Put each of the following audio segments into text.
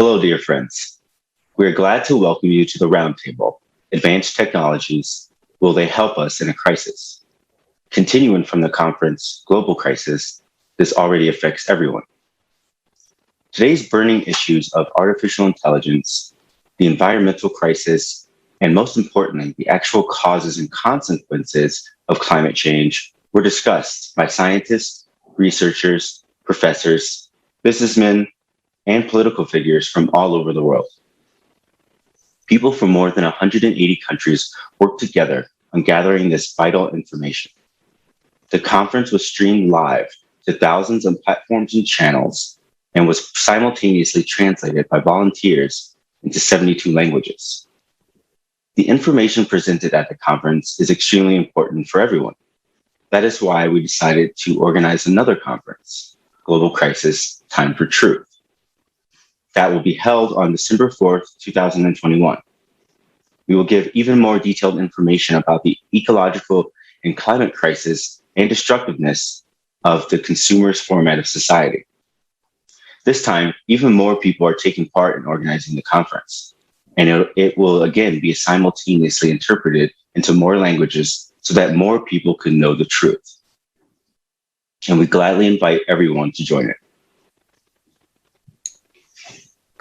Hello, dear friends. We are glad to welcome you to the Roundtable, Advanced Technologies, Will They Help Us in a Crisis? Continuing from the conference, Global Crisis, this already affects everyone. Today's burning issues of artificial intelligence, the environmental crisis, and most importantly, the actual causes and consequences of climate change were discussed by scientists, researchers, professors, businessmen, and political figures from all over the world. People from more than 180 countries worked together on gathering this vital information. The conference was streamed live to thousands of platforms and channels and was simultaneously translated by volunteers into 72 languages. The information presented at the conference is extremely important for everyone. That is why we decided to organize another conference, Global Crisis, Time for Truth. That will be held on December 4th, 2021. We will give even more detailed information about the ecological and climate crisis and destructiveness of the consumerist format of society. This time, even more people are taking part in organizing the conference, and it will again be simultaneously interpreted into more languages so that more people can know the truth. And we gladly invite everyone to join it.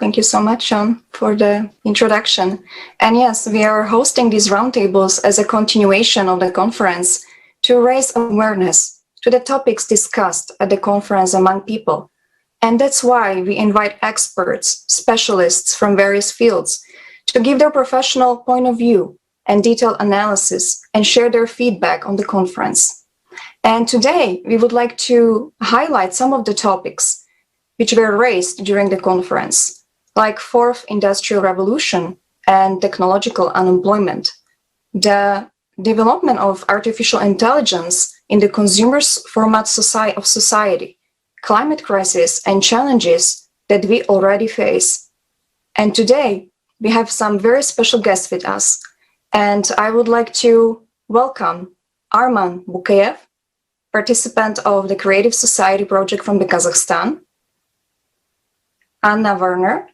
Thank you so much, Sean, for the introduction. And yes, we are hosting these roundtables as a continuation of the conference to raise awareness to the topics discussed at the conference among people. And that's why we invite experts, specialists from various fields to give their professional point of view and detailed analysis and share their feedback on the conference. And today, we would like to highlight some of the topics which were raised during the conference, like Fourth Industrial Revolution and technological unemployment, the development of artificial intelligence in the consumer's format of society, climate crisis and challenges that we already face. And today, we have some very special guests with us. And I would like to welcome Arman Bukayev, participant of the Creative Society project from Kazakhstan, Anna Werner,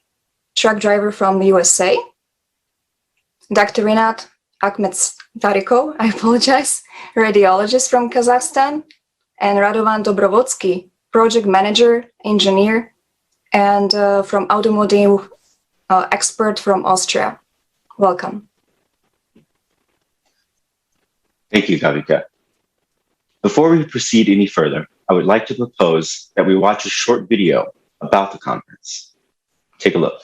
truck driver from the USA, Dr. Rinat Akhmettarikov, I apologize, radiologist from Kazakhstan, and Radovan Dobrovodsky, project manager, engineer, and from automotive expert from Austria. Welcome. Thank you, Kavika. Before we proceed any further, I would like to propose that we watch a short video about the conference. Take a look.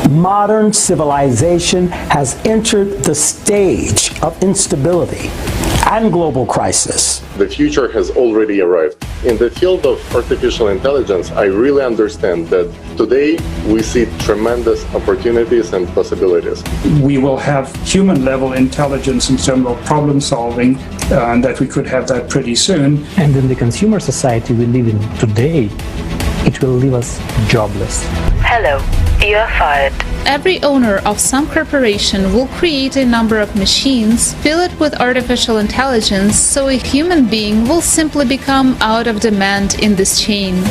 Modern civilization has entered the stage of instability and global crisis. The future has already arrived. In the field of artificial intelligence, I really understand that today we see tremendous opportunities and possibilities. We will have human-level intelligence in terms of problem solving, and that we could have that pretty soon. And in the consumer society we live in today, it will leave us jobless. Hello, you are fired. Every owner of some corporation will create a number of machines, fill it with artificial intelligence, so a human being will simply become out of demand in this chain.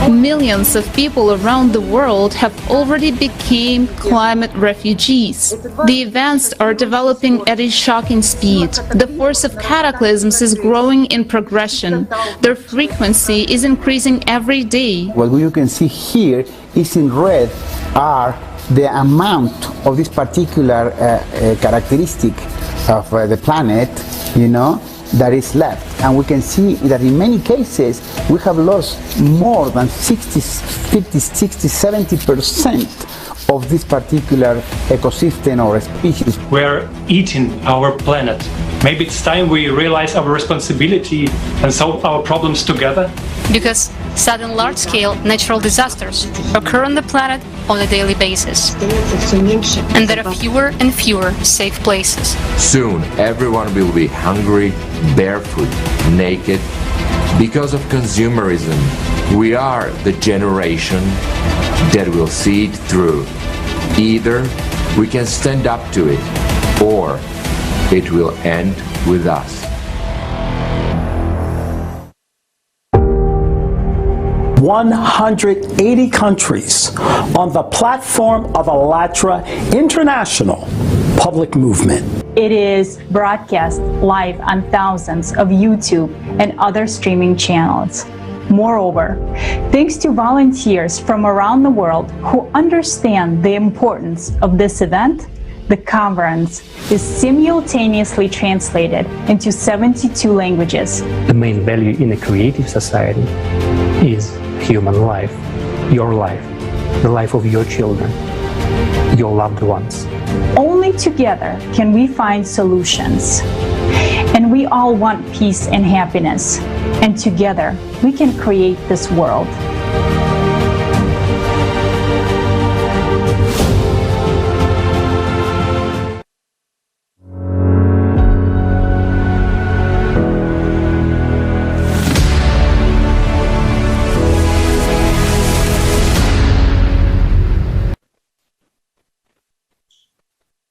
Millions of people around the world have already become climate refugees. The events are developing at a shocking speed. The force of cataclysms is growing in progression. Their frequency is increasing every day. What you can see here is in red are the amount of this particular characteristic of the planet, that is left. And we can see that in many cases, we have lost more than 50, 60, 70% of this particular ecosystem or species. We're eating our planet. Maybe it's time we realize our responsibility and solve our problems together. Because sudden large-scale natural disasters occur on the planet on a daily basis. And there are fewer and fewer safe places. Soon, everyone will be hungry, barefoot, naked. Because of consumerism, we are the generation that will see it through. Either we can stand up to it, or it will end with us. 180 countries on the platform of ALLATRA International Public Movement. It is broadcast live on thousands of YouTube and other streaming channels. Moreover, thanks to volunteers from around the world who understand the importance of this event, the conference is simultaneously translated into 72 languages. The main value in a creative society is human life, your life, the life of your children, your loved ones. Only together can we find solutions. And we all want peace and happiness. And together we can create this world.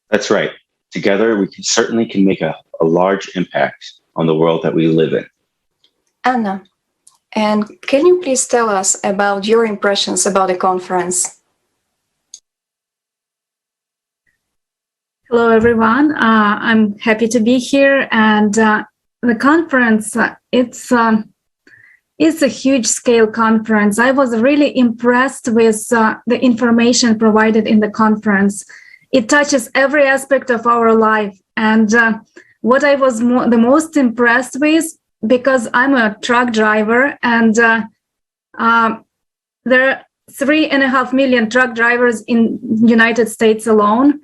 That's right. Together, we certainly can make a large impact on the world that we live in. Anna, and can you please tell us about your impressions about the conference? Hello, everyone. I'm happy to be here. And the conference, it's a huge scale conference. I was really impressed with the information provided in the conference. It touches every aspect of our life. And what I was the most impressed with, because I'm a truck driver, and there are 3.5 million truck drivers in United States alone.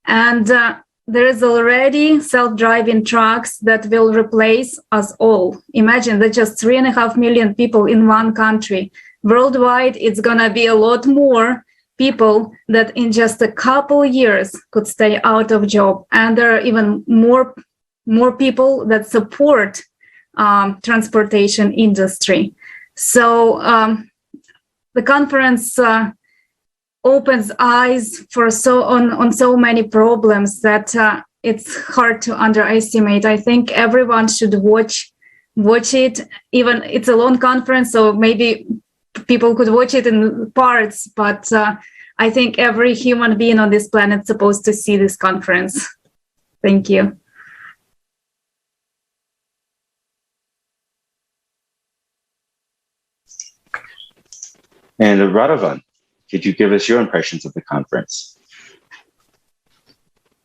And there is already self-driving trucks that will replace us all. Imagine that just 3.5 million people in one country. Worldwide, it's gonna be a lot more people that in just a couple years could stay out of job. And there are even more people that support transportation industry. So the conference opens eyes for on so many problems that it's hard to underestimate. I think everyone should watch it. Even it's a long conference, so maybe people could watch it in parts, but I think every human being on this planet is supposed to see this conference. Thank you. And Radovan, could you give us your impressions of the conference?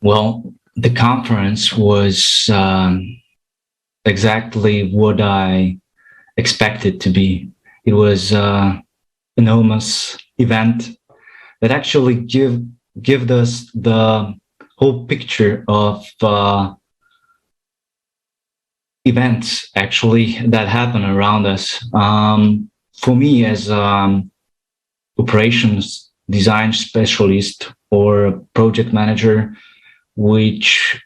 Well, the conference was exactly what I expected to be. It was an enormous event that actually give us the whole picture of events actually that happen around us. For me, as operations design specialist or project manager, which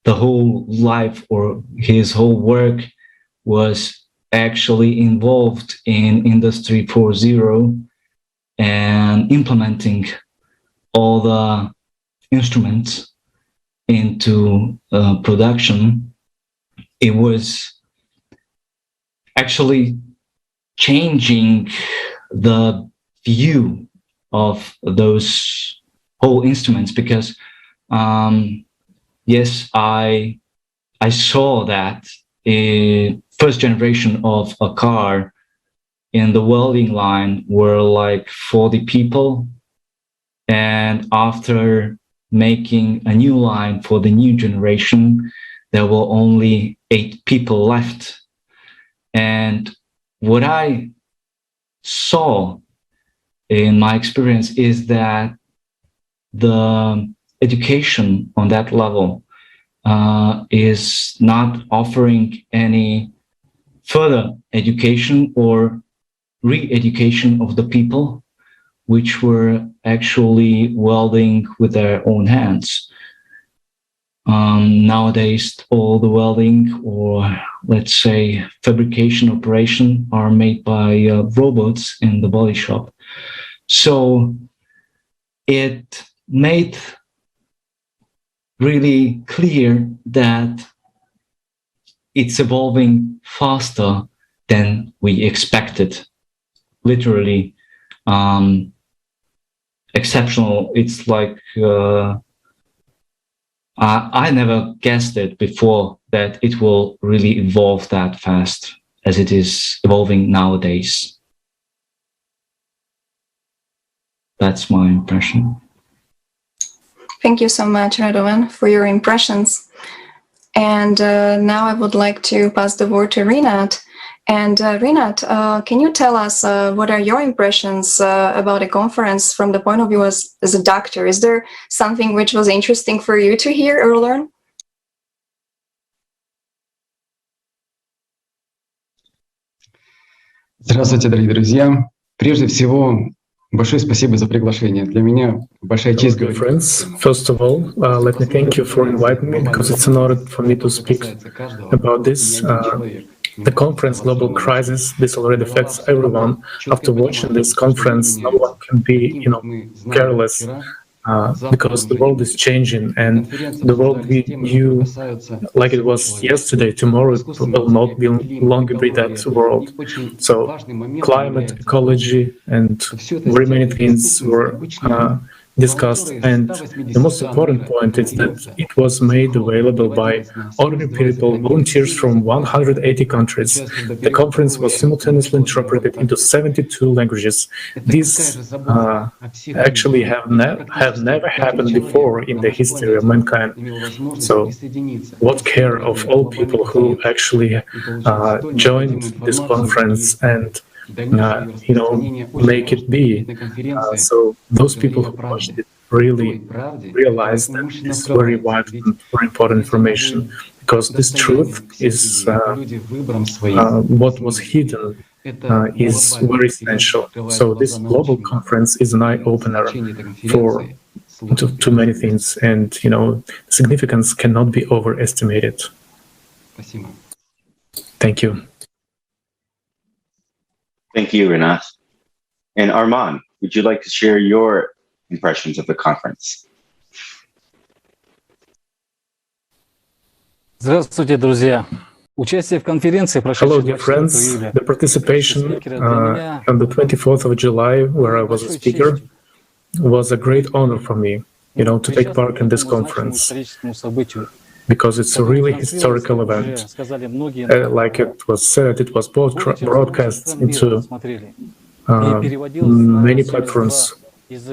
the whole life or his whole work was actually involved in Industry 4.0 and implementing all the instruments into production. It was actually changing the view of those whole instruments, because yes, I saw that first generation of a car in the welding line were like 40 people, and after making a new line for the new generation, there were only 8 people left. And what I saw in my experience is that the education on that level is not offering any further education or re-education of the people which were actually welding with their own hands. Nowadays, all the welding or, let's say, fabrication operation are made by robots in the body shop. So it made really clear that it's evolving faster than we expected. Literally exceptional. It's like I never guessed it before that it will really evolve that fast as it is evolving nowadays. That's my impression. Thank you so much, Radovan, for your impressions. And now I would like to pass the word to Rinat. And Rinat, can you tell us what are your impressions about the conference from the point of view as a doctor? Is there something which was interesting for you to hear or learn? Здравствуйте, дорогие друзья. Прежде всего, большое спасибо за приглашение. Для меня большая честь говорить. Friends, first of all, let me thank you for inviting me because it's an honor for me to speak about this. The conference Global Crisis, this already affects everyone. After watching this conference, no one can be, careless because the world is changing, and the world we knew like it was yesterday, tomorrow it will not be longer be that world. So climate, ecology, and very many things were discussed, and the most important point is that it was made available by ordinary people, volunteers from 180 countries. The conference was simultaneously interpreted into 72 languages. These actually have never happened before in the history of mankind. So what care of all people who actually joined this conference and make it be. So those people who watched it really realized that it's very vital and very important information, because this truth is what was hidden is very essential. So this global conference is an eye-opener for to many things, and significance cannot be overestimated. Thank you. Thank you, Rinat. And Arman, would you like to share your impressions of the conference? Здравствуйте, друзья. Участие в конференции, Hello, dear friends. The participation on the 24th of July, where I was a speaker, was a great honor for me, to take part in this conference, because it's a really historical event. Like it was said, it was broadcast into many platforms.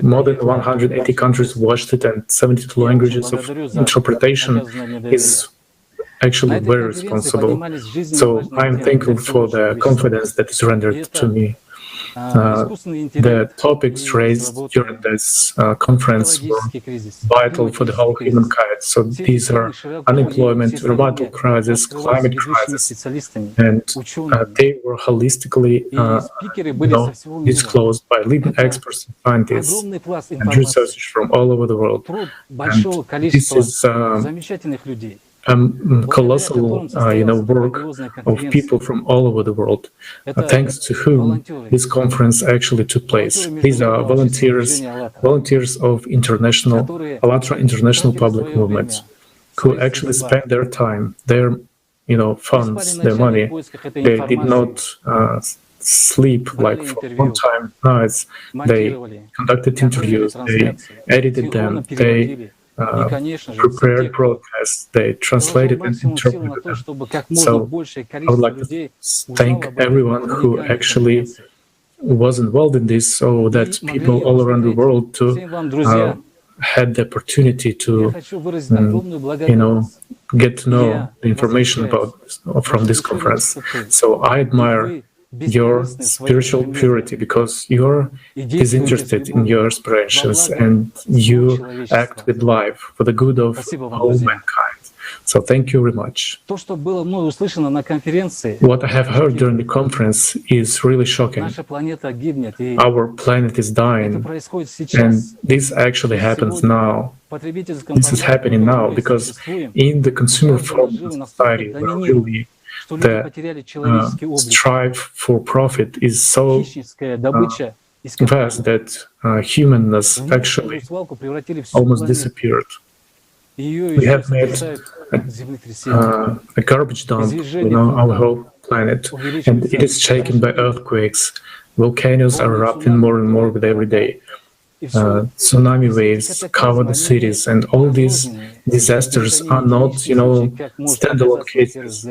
More than 180 countries watched it, and 72 languages of interpretation is actually very responsible. So I'm thankful for the confidence that is rendered to me. The topics raised during this conference were vital for the whole humankind. So these are unemployment, environmental crisis, climate crisis, and they were holistically disclosed by leading experts and scientists and researchers from all over the world. And this is colossal, work of people from all over the world, thanks to whom this conference actually took place. These are volunteers of ALLATRA International Public Movement, who actually spent their time, their, funds, their money. They did not sleep like for long nights. They conducted interviews. They edited them. They prepared broadcasts, they translated and interpreted them. So I would like to thank everyone who actually was involved in this, so that people all around the world had the opportunity to get to know the information from this conference. So I admire your spiritual purity, because you're disinterested in your aspirations and you act with life for the good of all mankind. So thank you very much. What I have heard during the conference is really shocking. Our planet is dying, and this actually happens now. This is happening now because in the consumer form society, where really the strive for profit is so vast that humanness actually almost disappeared. We have made a garbage dump, our whole planet, and it is shaken by earthquakes. Volcanoes are erupting more and more with every day. Tsunami waves cover the cities, and all these disasters are not, standalone cases.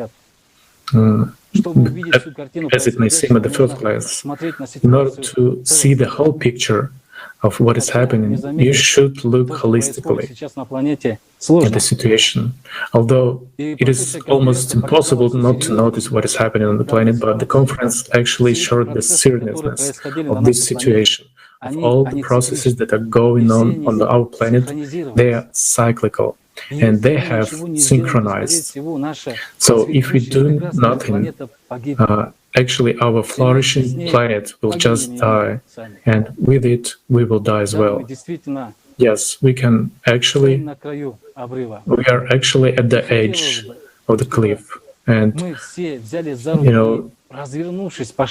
As it may seem at the first glance. In order to see the whole picture of what is happening, you should look holistically at the situation. Although it is almost impossible not to notice what is happening on the planet, but the conference actually showed the seriousness of this situation. Of all the processes that are going on our planet, they are cyclical. And they have synchronized. So if we do nothing, actually our flourishing planet will just die, and with it we will die as well. Yes, we are actually at the edge of the cliff, and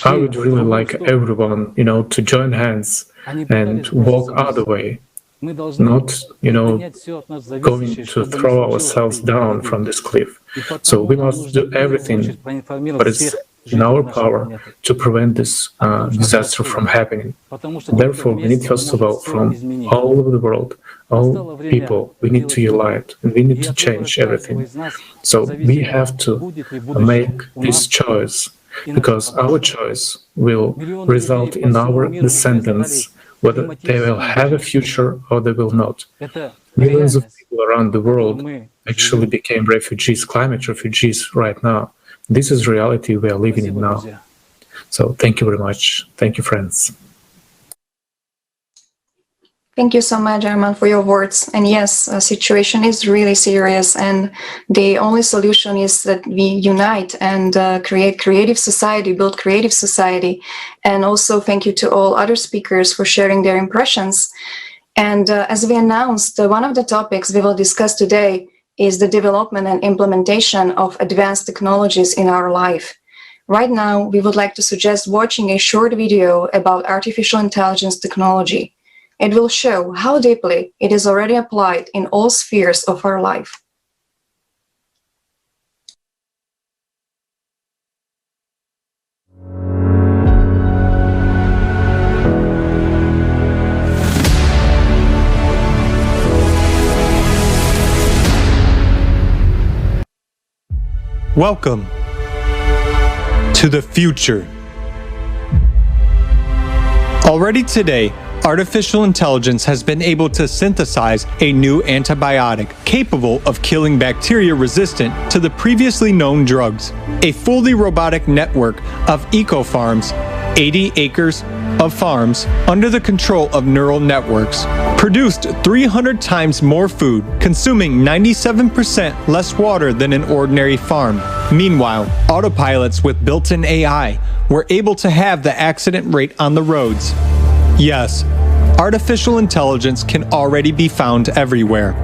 I would really like everyone, to join hands and walk other way. Not, going to throw ourselves down from this cliff. So we must do everything but it's in our power to prevent this disaster from happening. Therefore, we need, first of all, from all over the world, all people, we need to unite and we need to change everything. So we have to make this choice, because our choice will result in our descendants, whether they will have a future or they will not. Millions of people around the world actually became refugees, climate refugees right now. This is reality we are living in now. So thank you very much. Thank you, friends. Thank you so much, Arman, for your words. And yes, the situation is really serious, and the only solution is that we unite and create creative society, build creative society. And also thank you to all other speakers for sharing their impressions. And as we announced, one of the topics we will discuss today is the development and implementation of advanced technologies in our life. Right now, we would like to suggest watching a short video about artificial intelligence technology. It will show how deeply it is already applied in all spheres of our life. Welcome to the future. Already today, artificial intelligence has been able to synthesize a new antibiotic capable of killing bacteria resistant to the previously known drugs. A fully robotic network of eco-farms, 80 acres of farms under the control of neural networks, produced 300 times more food, consuming 97% less water than an ordinary farm. Meanwhile, autopilots with built-in AI were able to have the accident rate on the roads. Yes, artificial intelligence can already be found everywhere.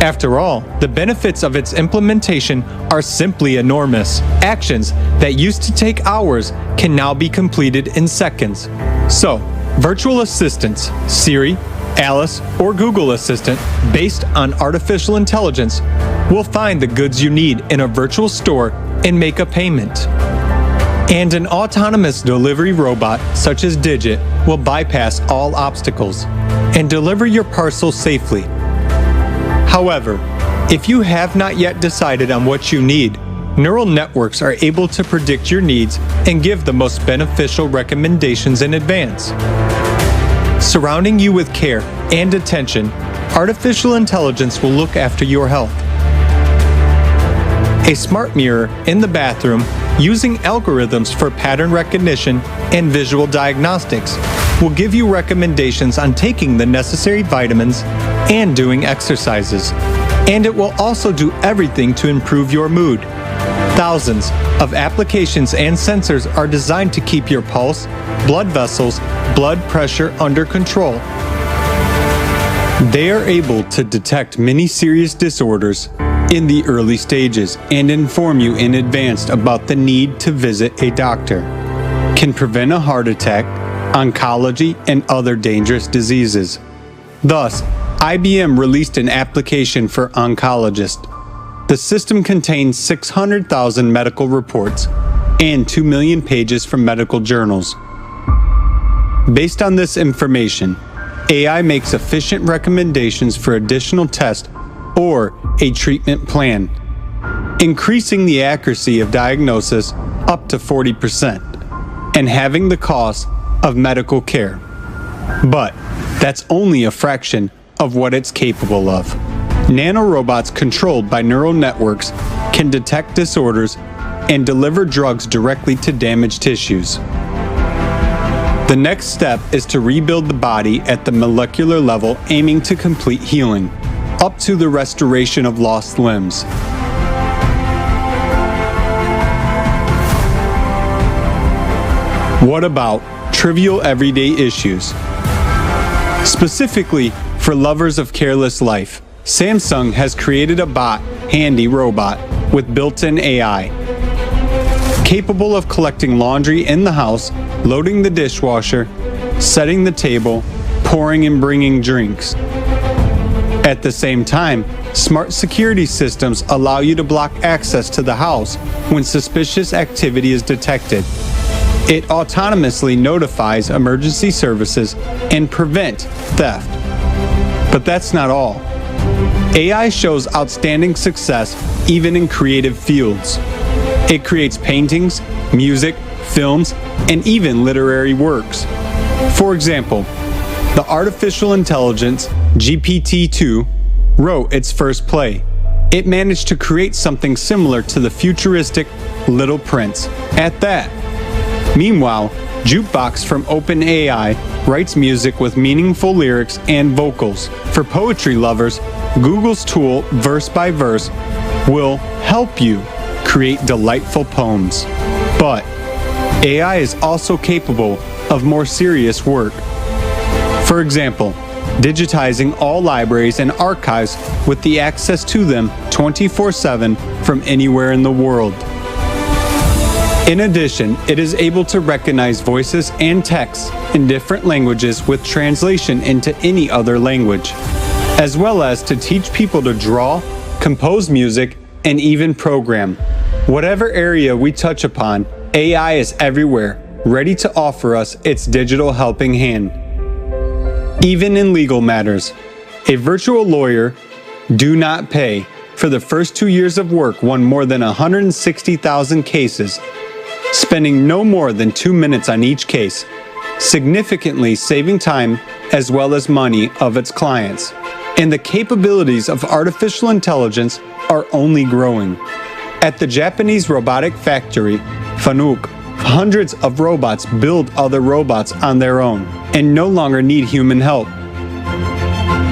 After all, the benefits of its implementation are simply enormous. Actions that used to take hours can now be completed in seconds. So, virtual assistants, Siri, Alice, or Google Assistant, based on artificial intelligence, will find the goods you need in a virtual store and make a payment. And an autonomous delivery robot, such as Digit, will bypass all obstacles and deliver your parcel safely. However, if you have not yet decided on what you need, neural networks are able to predict your needs and give the most beneficial recommendations in advance. Surrounding you with care and attention, artificial intelligence will look after your health. A smart mirror in the bathroom using algorithms for pattern recognition and visual diagnostics will give you recommendations on taking the necessary vitamins and doing exercises. And it will also do everything to improve your mood. Thousands of applications and sensors are designed to keep your pulse, blood vessels, blood pressure under control. They are able to detect many serious disorders in the early stages and inform you in advance about the need to visit a doctor, can prevent a heart attack, oncology, and other dangerous diseases. Thus, IBM released an application for oncologists. The system contains 600,000 medical reports and 2 million pages from medical journals. Based on this information, AI makes efficient recommendations for additional tests or a treatment plan, increasing the accuracy of diagnosis up to 40% and having the cost of medical care. But that's only a fraction of what it's capable of. Nanorobots controlled by neural networks can detect disorders and deliver drugs directly to damaged tissues. The next step is to rebuild the body at the molecular level, aiming to complete healing, up to the restoration of lost limbs. What about trivial everyday issues? Specifically for lovers of careless life, Samsung has created a bot handy robot with built-in AI, capable of collecting laundry in the house, loading the dishwasher, setting the table, pouring and bringing drinks. At the same time, smart security systems allow you to block access to the house when suspicious activity is detected. It autonomously notifies emergency services and prevents theft. But that's not all. AI shows outstanding success even in creative fields. It creates paintings, music, films, and even literary works. For example, the artificial intelligence GPT-2 wrote its first play. It managed to create something similar to the futuristic Little Prince at that. Meanwhile, Jukebox from OpenAI writes music with meaningful lyrics and vocals. For poetry lovers, Google's tool Verse by Verse will help you create delightful poems. But AI is also capable of more serious work. For example, digitizing all libraries and archives with the access to them 24/7 from anywhere in the world. In addition, it is able to recognize voices and texts in different languages with translation into any other language, as well as to teach people to draw, compose music, and even program. Whatever area we touch upon, AI is everywhere, ready to offer us its digital helping hand. Even in legal matters, a virtual lawyer, Do Not Pay, for the first 2 years of work won more than 160,000 cases, spending no more than 2 minutes on each case, significantly saving time as well as money of its clients. And the capabilities of artificial intelligence are only growing. At the Japanese robotic factory, Fanuc, hundreds of robots build other robots on their own and no longer need human help.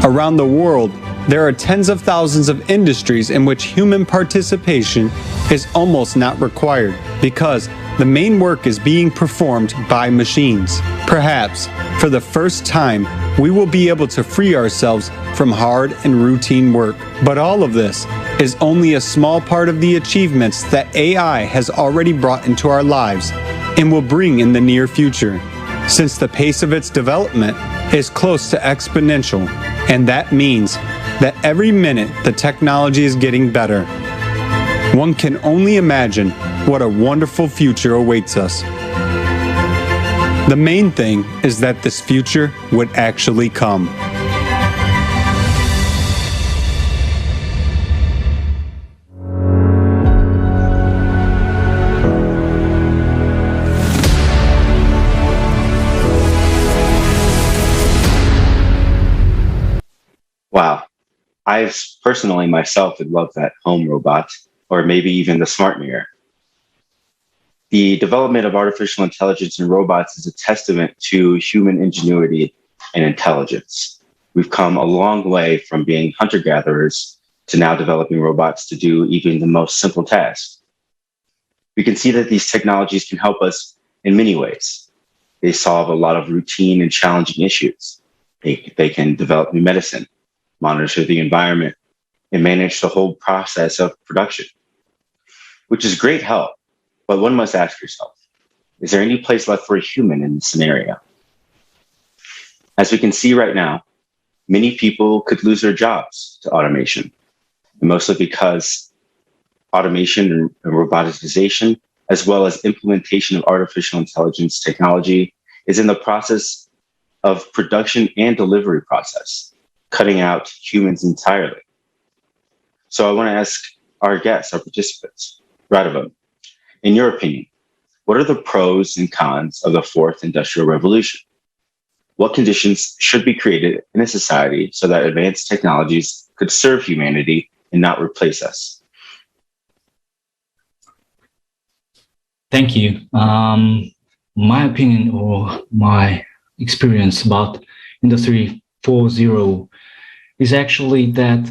Around the world, there are tens of thousands of industries in which human participation is almost not required because the main work is being performed by machines. Perhaps, for the first time, we will be able to free ourselves from hard and routine work. But all of this is only a small part of the achievements that AI has already brought into our lives and will bring in the near future, since the pace of its development is close to exponential, and that means that every minute the technology is getting better. One can only imagine what a wonderful future awaits us. The main thing is that this future would actually come. Wow. I've personally myself would love that home robot, or maybe even the smart mirror. The development of artificial intelligence and robots is a testament to human ingenuity and intelligence. We've come a long way from being hunter-gatherers to now developing robots to do even the most simple tasks. We can see that these technologies can help us in many ways. They solve a lot of routine and challenging issues. They can develop new medicine, monitor the environment, and manage the whole process of production, which is great help. But one must ask yourself, is there any place left for a human in this scenario? As we can see right now, many people could lose their jobs to automation, and mostly because automation and roboticization, as well as implementation of artificial intelligence technology, is in the process of production and delivery process, cutting out humans entirely. So I want to ask our guests, our participants, Radova, in your opinion, what are the pros and cons of the fourth industrial revolution? What conditions should be created in a society so that advanced technologies could serve humanity and not replace us? Thank you. My opinion or my experience about Industry 4.0 is actually that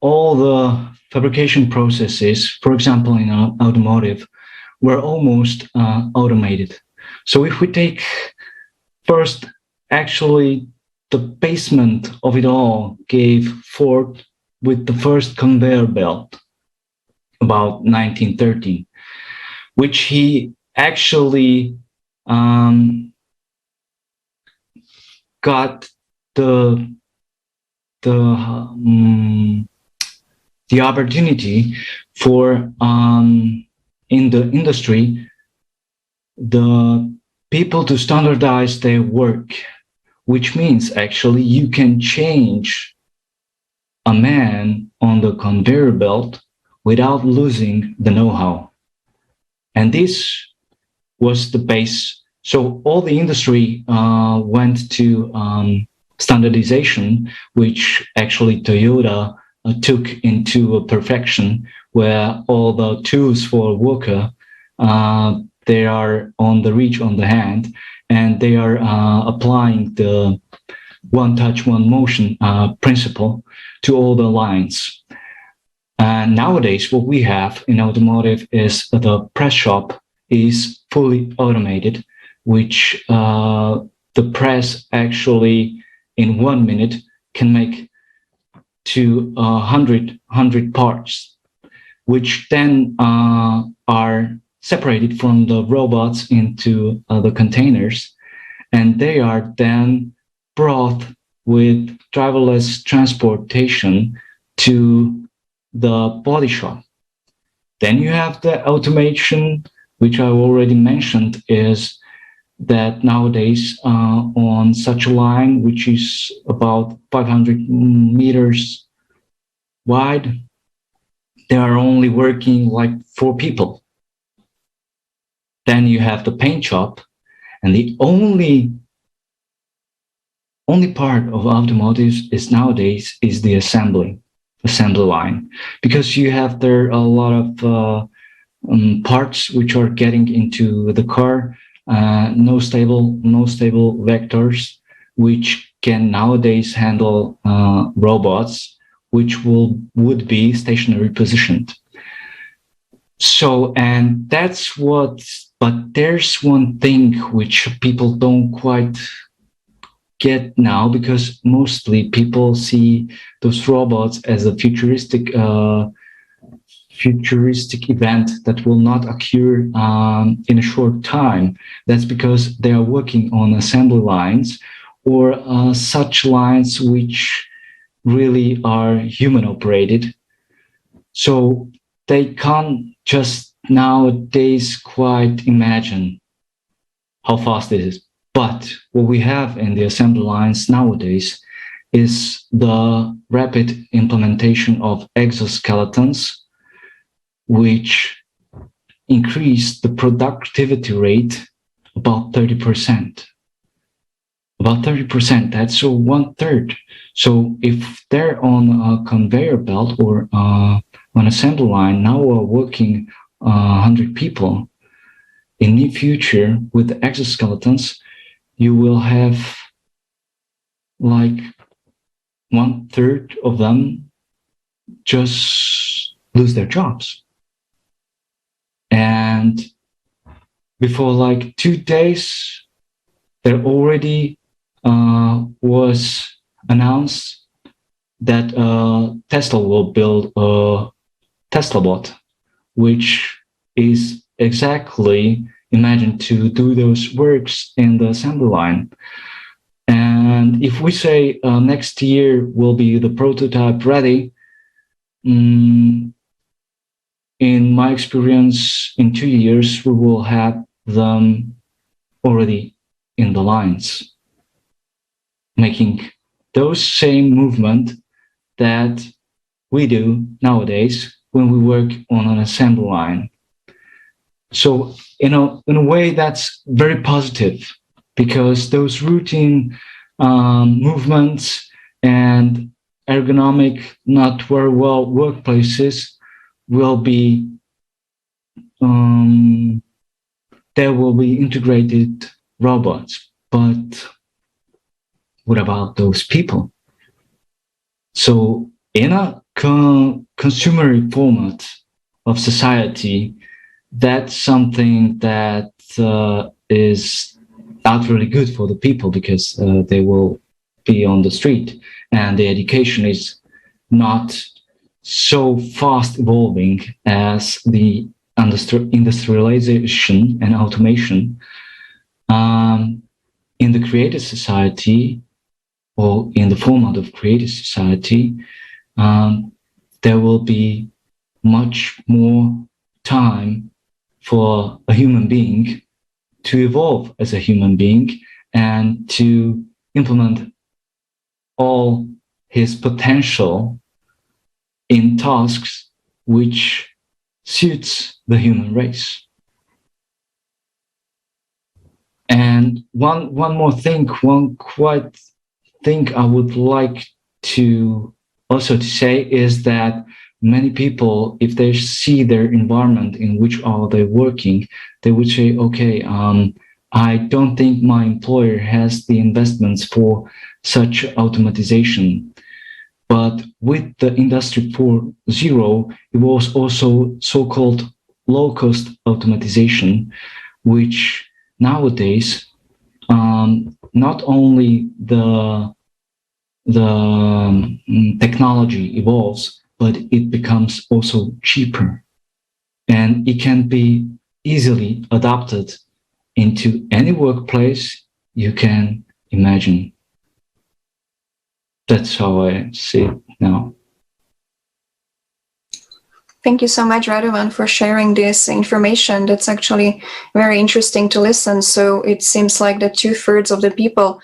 all the fabrication processes, for example, in automotive, were almost automated. So if we take first, actually, the basement of it all gave Ford with the first conveyor belt about 1913, which he actually got the opportunity for in the industry the people to standardize their work, which means actually you can change a man on the conveyor belt without losing the know-how. And this was the base. So all the industry went to standardization, which actually Toyota took into perfection, where all the tools for a worker, they are on the reach on the hand, and they are applying the one touch, one motion principle to all the lines. And nowadays, what we have in automotive is the press shop is fully automated, which the press actually in 1 minute can make to 100 parts, which then are separated from the robots into the containers, and they are then brought with driverless transportation to the body shop. Then you have the automation, which I already mentioned, is that nowadays on such a line, which is about 500 meters wide, they are only working like 4 people. Then you have the paint shop, and the only part of automotive is nowadays is the assembly line, because you have there a lot of parts which are getting into the car, no stable vectors, which can nowadays handle robots, which would be stationary positioned. So, and that's what, but there's one thing which people don't quite get now, because mostly people see those robots as a futuristic event that will not occur in a short time. That's because they are working on assembly lines or such lines which really are human operated. So they can't just nowadays quite imagine how fast it is. But what we have in the assembly lines nowadays is the rapid implementation of exoskeletons, which increase the productivity rate about 30%. About 30%, that's so 1/3. So if they're on a conveyor belt or on assembly line, now we're working 100 people, in the future with the exoskeletons, you will have like 1/3 of them just lose their jobs. And before like 2 days, there already was announced that Tesla will build a Tesla bot, which is exactly imagined to do those works in the assembly line. And if we say next year will be the prototype ready, in my experience, in 2 years, we will have them already in the lines, making those same movement that we do nowadays when we work on an assembly line. So, in a way, that's very positive, because those routine movements and ergonomic, not very well workplaces will be, there will be integrated robots. But what about those people? So in a consumer format of society, that's something that is not really good for the people, because they will be on the street and the education is not so fast evolving as the industrialization and automation. In the creative society, or in the format of creative society, there will be much more time for a human being to evolve as a human being and to implement all his potential in tasks which suits the human race. And one more thing, one quite thing I would like to also to say is that many people, if they see their environment in which are they working, they would say, okay, I don't think my employer has the investments for such automatization. But with the Industry 4.0, it was also so-called low-cost automatization, which nowadays, not only the technology evolves, but it becomes also cheaper, and it can be easily adapted into any workplace you can imagine. That's how I see it now. Thank you so much, Radovan, for sharing this information. That's actually very interesting to listen. So it seems like that 2/3 of the people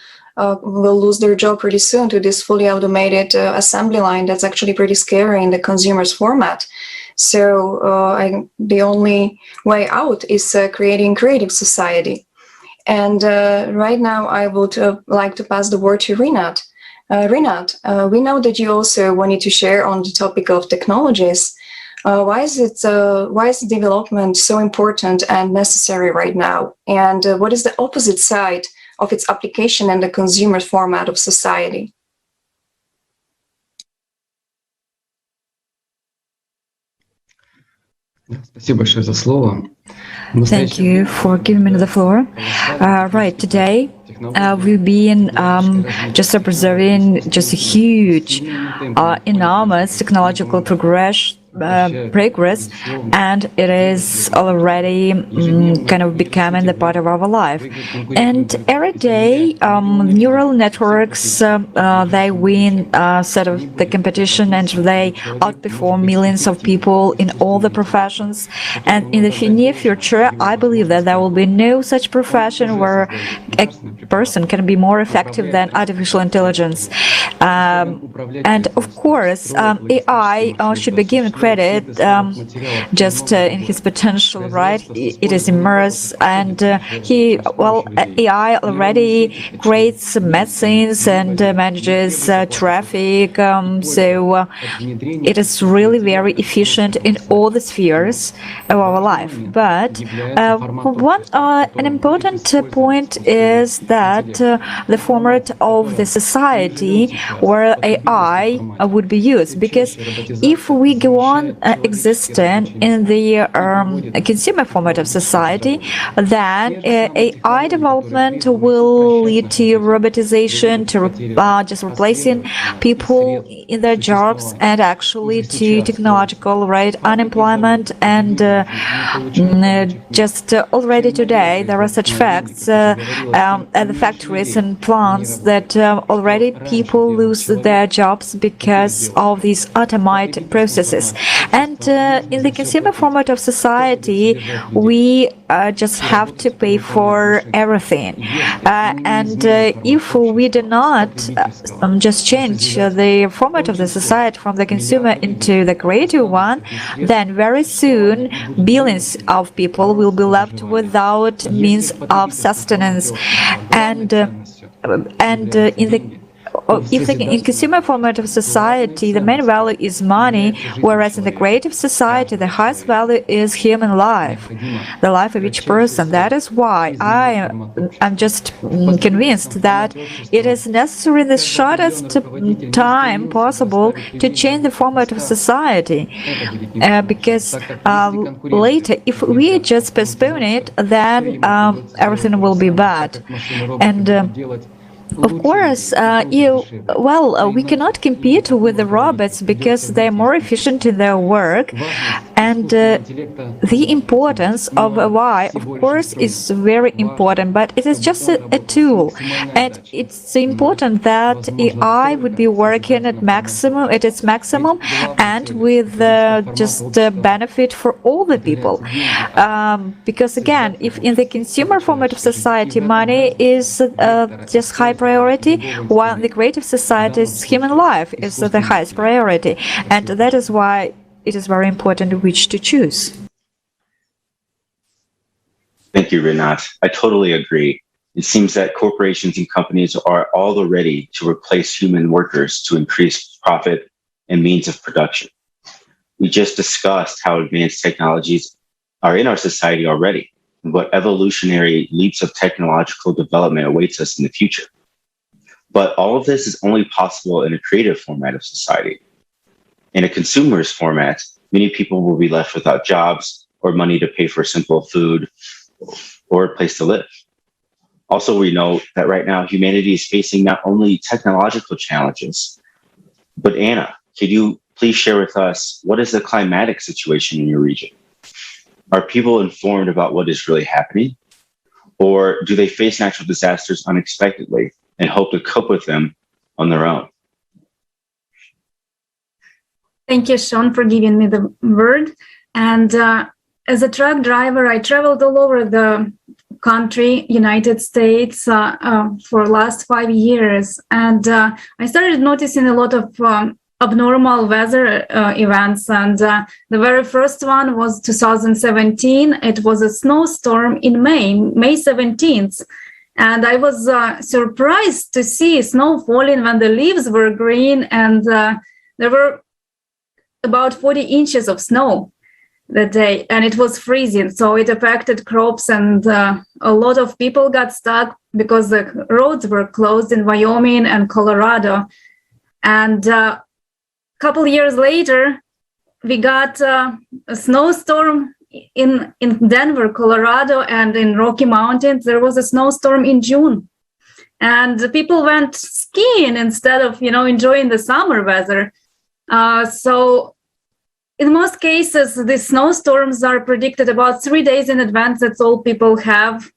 will lose their job pretty soon to this fully automated assembly line. That's actually pretty scary in the consumer's format. So the only way out is creating creative society. And right now I would like to pass the word to Rinat. Rinat, we know that you also wanted to share on the topic of technologies. Why is development so important and necessary right now? And what is the opposite side of its application in the consumer format of society? Thank you for giving me the floor. Right, today we've been just observing just a huge, enormous technological progress, and it is already kind of becoming the part of our life. And every day, neural networks, they win sort of the competition, and they outperform millions of people in all the professions. And in the near future, I believe that there will be no such profession where a person can be more effective than artificial intelligence. And of course, AI should be given credit already just in his potential, right? It is immersed, and AI already creates medicines and manages traffic. So it is really very efficient in all the spheres of our life. But an important point is that the format of the society where AI would be used, because if we go on existing in the consumer format of society, then AI development will lead to robotization, to just replacing people in their jobs, and actually to technological unemployment. And just already today there are such facts at the factories and plants that already people lose their jobs because of these automated processes. And in the consumer format of society, we just have to pay for everything. And if we do not just change the format of the society from the consumer into the creative one, then very soon billions of people will be left without means of sustenance. And in consumer format of society, the main value is money, whereas in the creative society, the highest value is human life, the life of each person. That is why I'm just convinced that it is necessary in the shortest time possible to change the format of society, because later, if we just postpone it, then everything will be bad. And of course, we cannot compete with the robots because they're more efficient in their work, and the importance of AI, of course, is very important, but it is just a tool, and it's important that AI would be working at its maximum, and with just benefit for all the people, because again, if in the consumer format of society, money is just high priority, while in the creative societies, human life is the highest priority. And that is why it is very important which to choose. Thank you, Renat. I totally agree. It seems that corporations and companies are all ready to replace human workers to increase profit and means of production. We just discussed how advanced technologies are in our society already, and what evolutionary leaps of technological development awaits us in the future. But all of this is only possible in a creative format of society. In a consumer's format, many people will be left without jobs or money to pay for simple food or a place to live. Also, we know that right now humanity is facing not only technological challenges, but Anna, could you please share with us what is the climatic situation in your region? Are people informed about what is really happening? Or do they face natural disasters unexpectedly and hope to cope with them on their own? Thank you, Sean, for giving me the word. And as a truck driver, I traveled all over the country, United States, for the last 5 years. And I started noticing a lot of abnormal weather events. And the very first one was 2017. It was a snowstorm in May 17th. And I was surprised to see snow falling when the leaves were green, and there were about 40 inches of snow that day, and it was freezing. So it affected crops, and a lot of people got stuck because the roads were closed in Wyoming and Colorado. And a couple years later, we got a snowstorm in Denver, Colorado, and in Rocky Mountains. There was a snowstorm in June, and the people went skiing instead of enjoying the summer weather. So in most cases, the snowstorms are predicted about 3 days in advance. That's all people have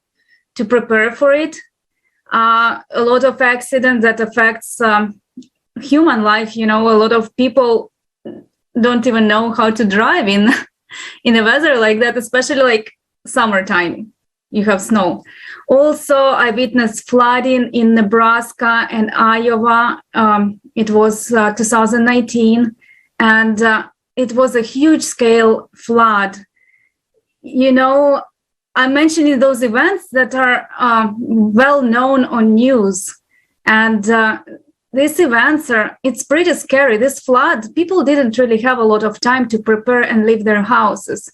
to prepare for it. A lot of accidents that affects human life. A lot of people don't even know how to drive in a weather like that, especially like summertime. You have snow. Also, I witnessed flooding in Nebraska and Iowa. It was 2019. And it was a huge scale flood. You know, I'm mentioning those events that are well known on news. And these events it's pretty scary. This flood, people didn't really have a lot of time to prepare and leave their houses.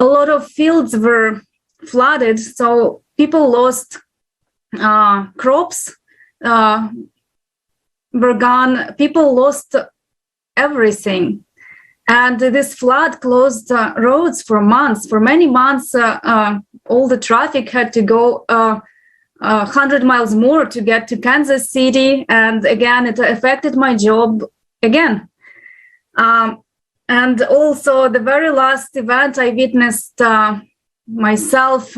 A lot of fields were flooded, so people lost crops, were gone, people lost everything. And this flood closed roads for months. For many months, all the traffic had to go 100 miles more to get to Kansas City. And again, it affected my job again. And also the very last event I witnessed myself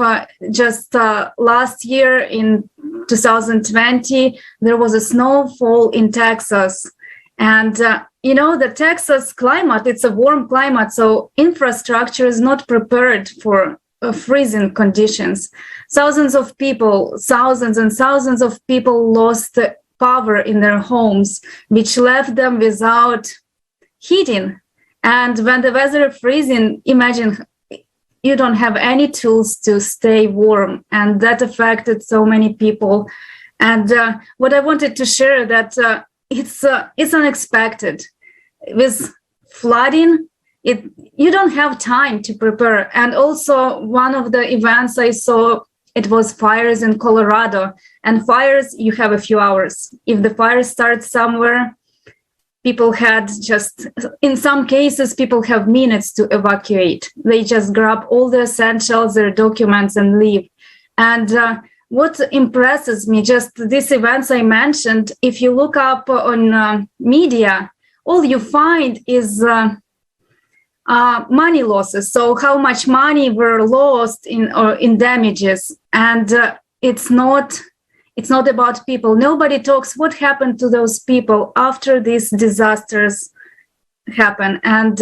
just last year in 2020, there was a snowfall in Texas. And, you know, the Texas climate, it's a warm climate, so infrastructure is not prepared for freezing conditions. Thousands and thousands of people lost power in their homes, which left them without heating. And when the weather is freezing, imagine you don't have any tools to stay warm. And that affected so many people. And what I wanted to share that it's unexpected. With flooding, you don't have time to prepare. And also one of the events I saw, it was fires in Colorado. And fires, you have a few hours. If the fire starts somewhere, people had just, in some cases, people have minutes to evacuate. They just grab all the essentials, their documents, and leave. And what impresses me, just these events I mentioned, if you look up on media, all you find is money losses. So how much money were lost in damages. And it's not about people. Nobody talks what happened to those people after these disasters happen. And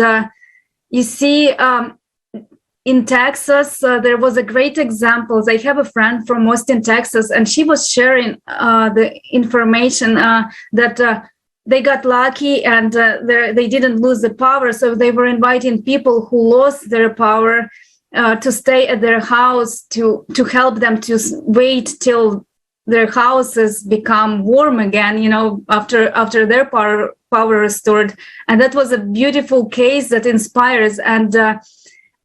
you see, in Texas, there was a great example. I have a friend from Austin, Texas, and she was sharing the information that they got lucky and they didn't lose the power. So they were inviting people who lost their power to stay at their house to help them to wait till their houses become warm again, you know, after their power restored. And that was a beautiful case that inspires. And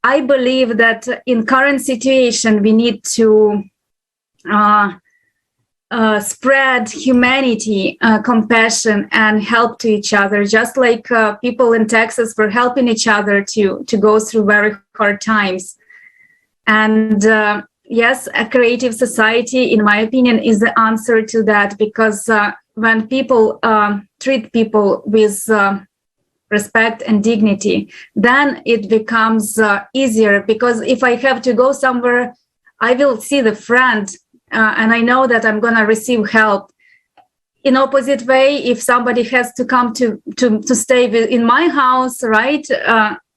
I believe that in current situation, we need to spread humanity, compassion, and help to each other, just like people in Texas were helping each other to go through very hard times. And yes, a creative society, in my opinion, is the answer to that, because when people treat people with respect and dignity, then it becomes easier. Because if I have to go somewhere, I will see the friend and I know that I'm going to receive help. In opposite way, if somebody has to come to stay in my house, right,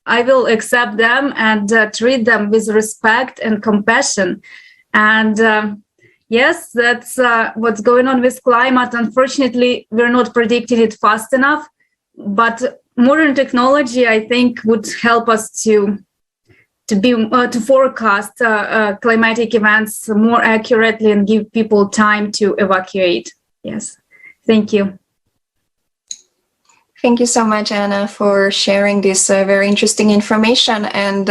I will accept them and treat them with respect and compassion. And yes, that's what's going on with climate. Unfortunately, we're not predicting it fast enough, but modern technology, I think, would help us to forecast climatic events more accurately and give people time to evacuate. Yes, thank you. Thank you so much, Anna, for sharing this very interesting information and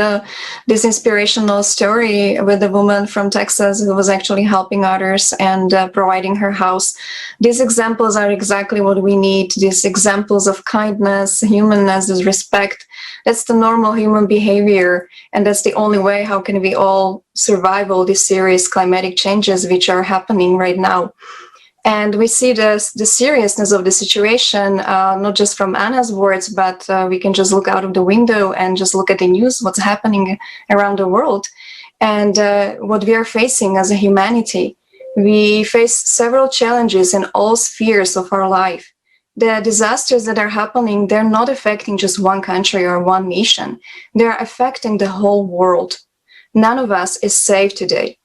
this inspirational story with a woman from Texas who was actually helping others and providing her house. These examples are exactly what we need, these examples of kindness, humanness, respect. That's the normal human behavior, and that's the only way how can we all survive all these serious climatic changes which are happening right now. And we see the seriousness of the situation, not just from Anna's words, but we can just look out of the window and just look at the news, what's happening around the world, and what we are facing as a humanity. We face several challenges in all spheres of our life. The disasters that are happening, they're not affecting just one country or one nation. They're affecting the whole world. None of us is safe today.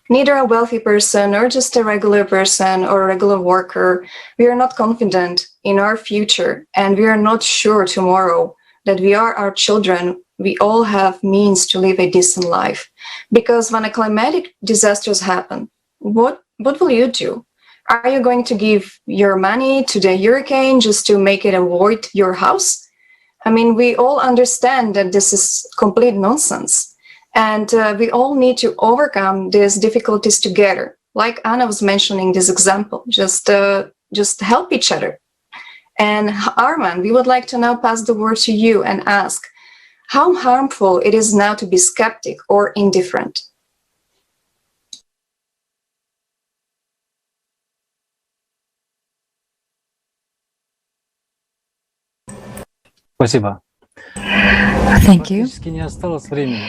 Neither a wealthy person or just a regular person or a regular worker. We are not confident in our future, and we are not sure tomorrow that we are our children, we all have means to live a decent life. Because when a climatic disasters happen, what will you do? Are you going to give your money to the hurricane just to make it avoid your house? I mean, we all understand that this is complete nonsense. And we all need to overcome these difficulties together. Like Anna was mentioning this example, just help each other. And Arman, we would like to now pass the word to you and ask, how harmful it is now to be skeptic or indifferent? Спасибо. Thank you. Практически не осталось времени.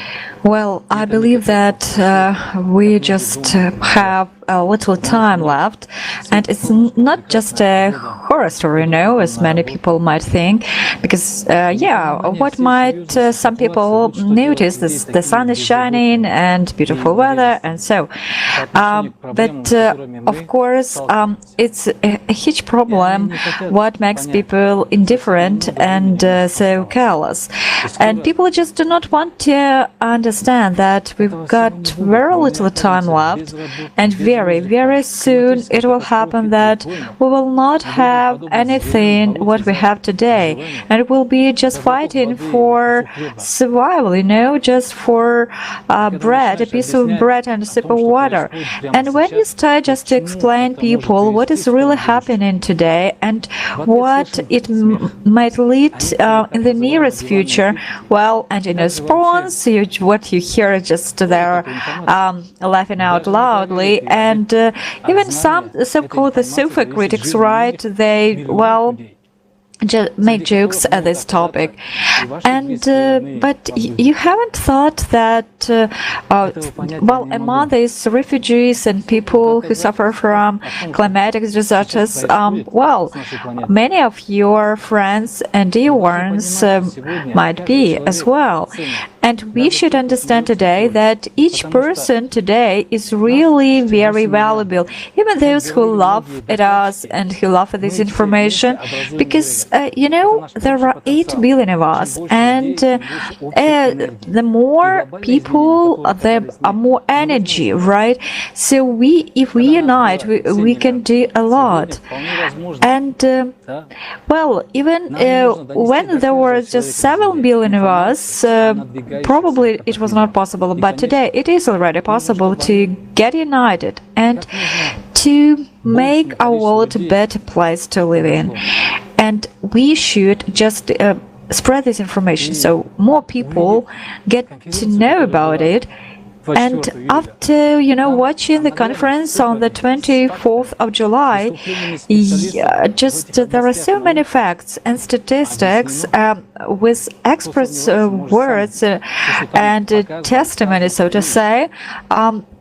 Well, I believe that we just have a little time left, and it's not just a horror story, as many people might think, because what might some people notice is the sun is shining and beautiful weather and so, but of course it's a huge problem what makes people indifferent and so careless, and people just do not want to understand that we've got very little time left, and very, very soon it will happen that we will not have anything what we have today, and we'll be just fighting for survival, just for bread, a piece of bread and a sip of water. And when you start just to explain people what is really happening today and what it might lead in the nearest future, well, and in response, what you hear is just they're laughing out loudly, and even some so-called the sofa critics, right? They, well, just make jokes at this topic, and but you haven't thought that among these refugees and people who suffer from climatic disasters, many of your friends and dear ones might be as well. And we should understand today that each person today is really very valuable, even those who laugh at us and who laugh at this information, because there are 8 billion of us, and the more people, there are more energy, right? So if we unite, we can do a lot. And even when there were just 7 billion of us, probably it was not possible, but today it is already possible to get united and to make our world a better place to live in. And we should just spread this information so more people get to know about it. And after, watching the conference on the 24th of July, there are so many facts and statistics with experts' words and testimony, so to say.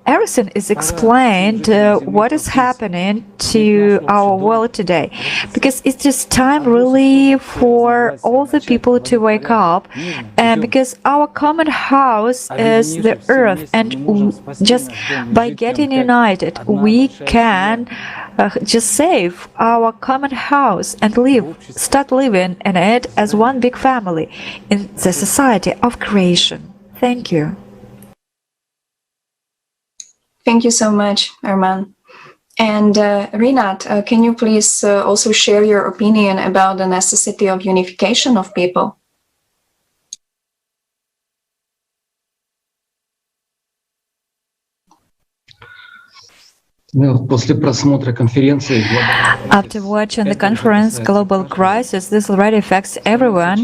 Everything is explained what is happening to our world today, because it's just time really for all the people to wake up, and because our common house is the earth, and just by getting united we can just save our common house and start living in it as one big family in the society of creation. Thank you. Thank you so much, Arman. And Rinat, can you please also share your opinion about the necessity of unification of people? After watching the conference Global Crisis, this already affects everyone.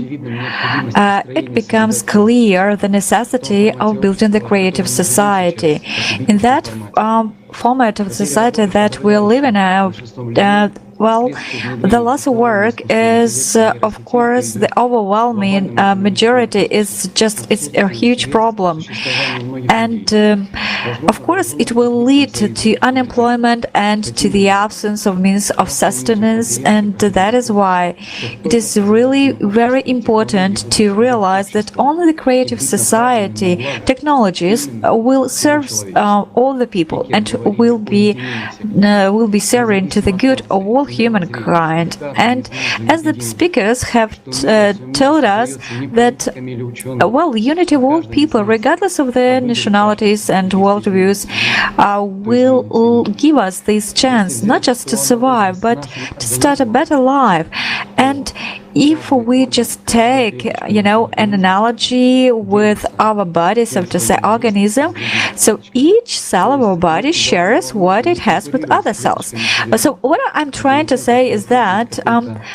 It becomes clear the necessity of building the creative society. In that format of society that we live in now, the loss of work is, of course, the overwhelming majority is it's a huge problem. And, of course, it will lead to unemployment and to the absence of means of sustenance. And that is why it is really very important to realize that only the creative society technologies will serve all the people and will be serving to the good of all humankind. And as the speakers have told us that, unity of all people, regardless of their nationalities and worldviews, will give us this chance not just to survive, but to start a better life. And if we just take, an analogy with our body, so to say, organism, so each cell of our body shares what it has with other cells. So what I'm trying to say is that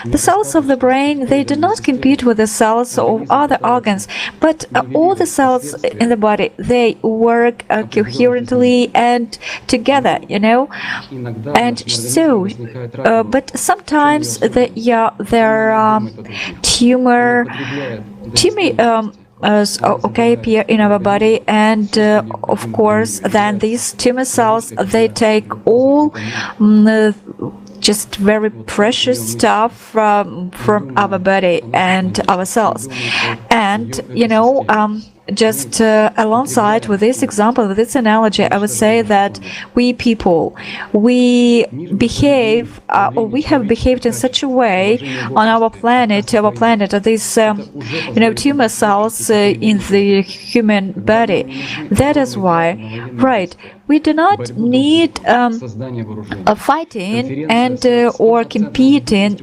the cells of the brain, they do not compete with the cells of other organs, but all the cells in the body, they work coherently and together, And so, but sometimes there are tumor appear in our body, and of course then these tumor cells, they take all just very precious stuff from our body and our cells. And just alongside with this example, with this analogy, I would say that we people, we behave or we have behaved in such a way on our planet, these tumor cells in the human body. That is why, right, we do not need fighting and or competing.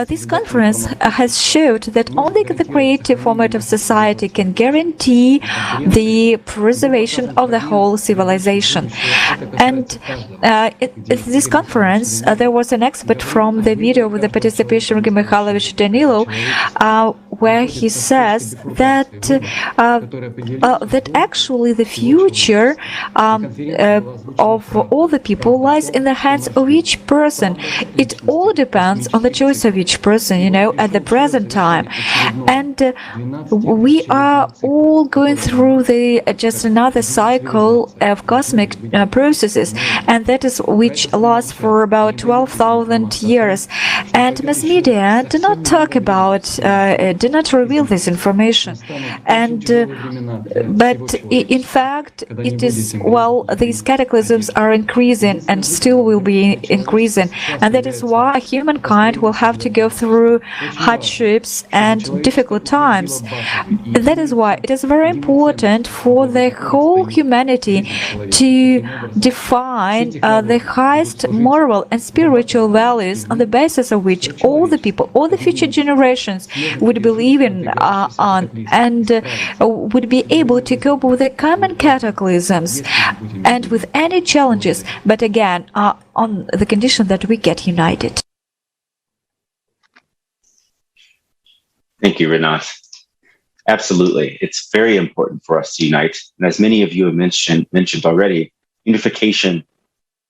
This conference has showed that only the creative format of society can guarantee the preservation of the whole civilization. And at this conference, there was an expert from the video with the participation of Mikhailovich Danilo, where he says that that actually the future of all the people lies in the hands of each person. It all depends on the choice of each person, at the present time. And we are all going through just another cycle of cosmic processes, and that is which lasts for about 12,000 years. And mass media do not talk about, do not reveal this information. And but in fact, it is, these cataclysms are increasing and still will be increasing, and that is why humankind will have to go through hardships and difficult times. That is why it is very important for the whole humanity to define the highest moral and spiritual values on the basis of which all the people, all the future generations would believe in on, and would be able to cope with the common cataclysms and with any challenges, but again, on the condition that we get united. Thank you, Renat. Absolutely. It's very important for us to unite. And as many of you have mentioned already, unification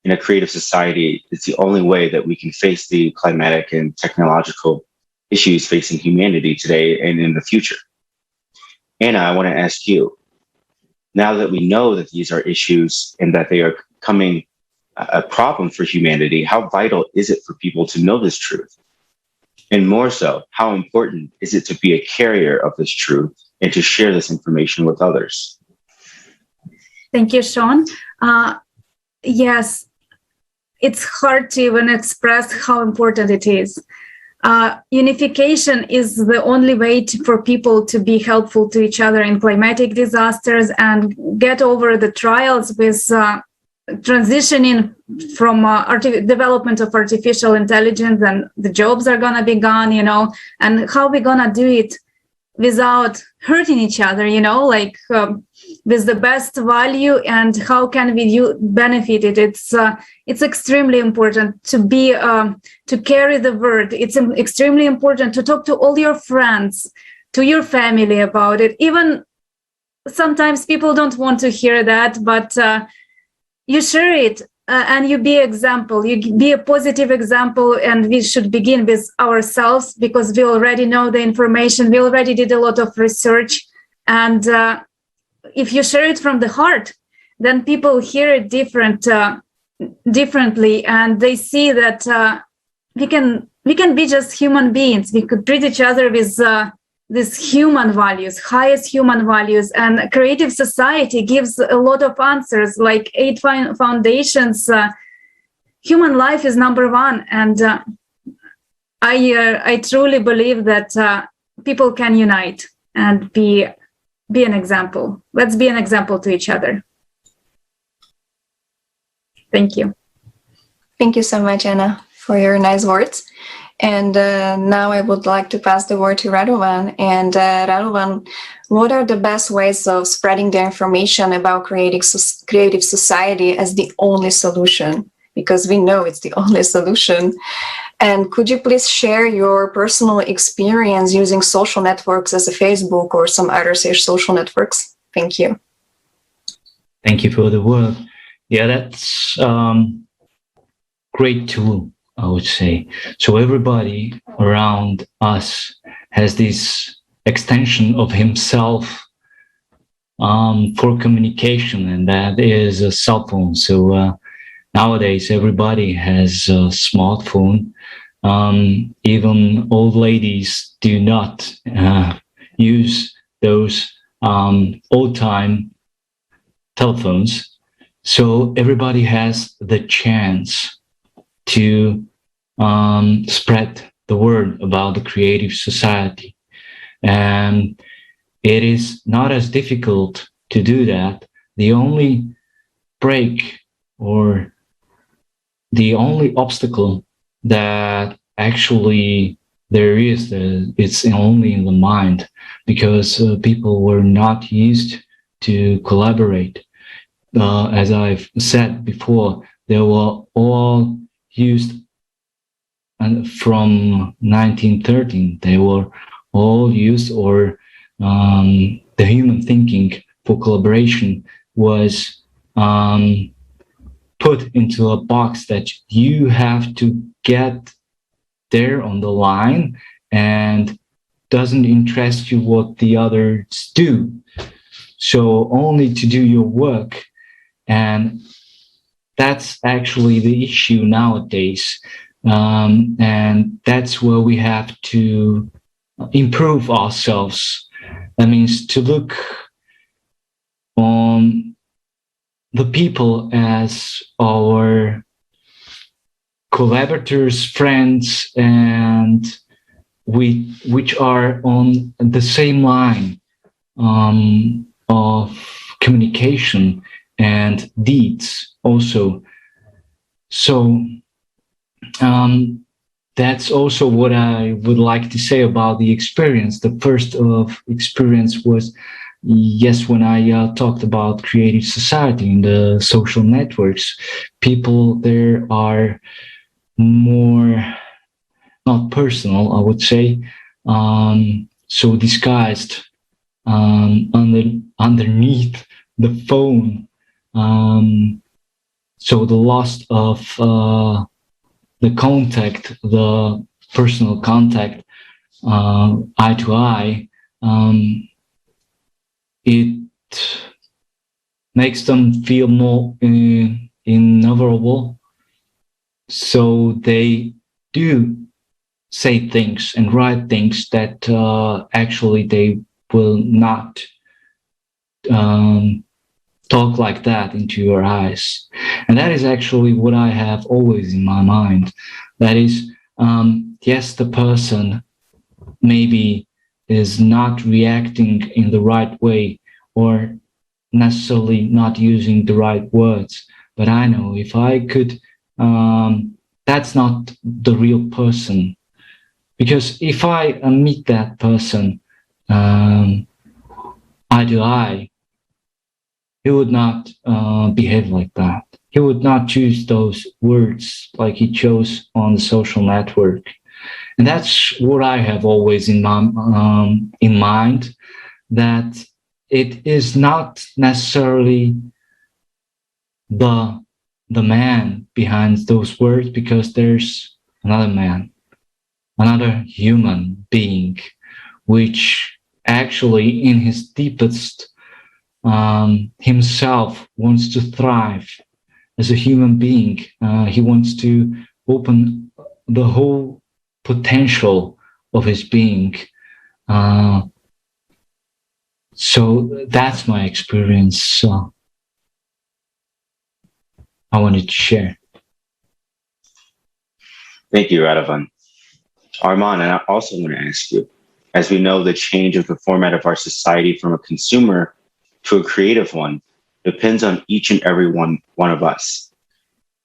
in a creative society is the only way that we can face the climatic and technological issues facing humanity today and in the future. Anna, I want to ask you, now that we know that these are issues and that they are becoming a problem for humanity, how vital is it for people to know this truth? And more so, how important is it to be a carrier of this truth and to share this information with others? Thank you, Sean. Yes, it's hard to even express how important it is. Unification is the only way for people to be helpful to each other in climatic disasters and get over the trials with transitioning from development of artificial intelligence, and the jobs are going to be gone, and how we're going to do it without hurting each other, with the best value, and how can we benefit it. It's extremely important to be to carry the word. It's extremely important to talk to all your friends, to your family about it. Even sometimes people don't want to hear that, but you share it and you be example. You be a positive example, and we should begin with ourselves because we already know the information. We already did a lot of research, and if you share it from the heart, then people hear it differently, and they see that we can be just human beings. We could treat each other with these human values, highest human values, and creative society gives a lot of answers, like 8 foundations human life is number one, and I truly believe that people can unite and be an example. Let's be an example to each other. Thank you. Thank you so much, Anna, for your nice words. And now I would like to pass the word to Radovan. And Radovan, what are the best ways of spreading the information about creative society as the only solution? Because we know it's the only solution. And could you please share your personal experience using social networks as a Facebook or some other social networks? Thank you. Thank you for the word. Yeah, that's great tool, I would say. So everybody around us has this extension of himself for communication, and that is a cell phone. So nowadays, everybody has a smartphone. Even old ladies do not use those old-time telephones. So everybody has the chance to spread the word about the creative society. And it is not as difficult to do that. The only break or the only obstacle that actually there is, it's only in the mind, because people were not used to collaborate. As I've said before, they were all used, and from 1913, they were all used, or the human thinking for collaboration was put into a box that you have to get there on the line, and doesn't interest you what the others do. So only to do your work. And that's actually the issue nowadays. And that's where we have to improve ourselves. That means to look on the people as our collaborators, friends, and which are on the same line of communication and deeds also. So that's also what I would like to say about the experience. The first of experience was, yes, when I talked about creative society in the social networks, people there are more, not personal, I would say, so disguised underneath the phone. So the loss of the contact, the personal contact, eye to eye, it makes them feel more invulnerable. So they do say things and write things that actually they will not talk like that into your eyes. And that is actually what I have always in my mind. That is, yes, the person maybe is not reacting in the right way or necessarily not using the right words. But I know if I could, that's not the real person. Because if I meet that person eye to eye, he would not behave like that. He would not choose those words like he chose on the social network. And that's what I have always in mind, that it is not necessarily the man behind those words, because there's another man, another human being, which actually in his deepest himself wants to thrive as a human being. He wants to open the whole potential of his being. So that's my experience. I wanted to share. Thank you, Radovan. Armand, and I also want to ask you, as we know the change of the format of our society from a consumer to a creative one depends on each and every one of us.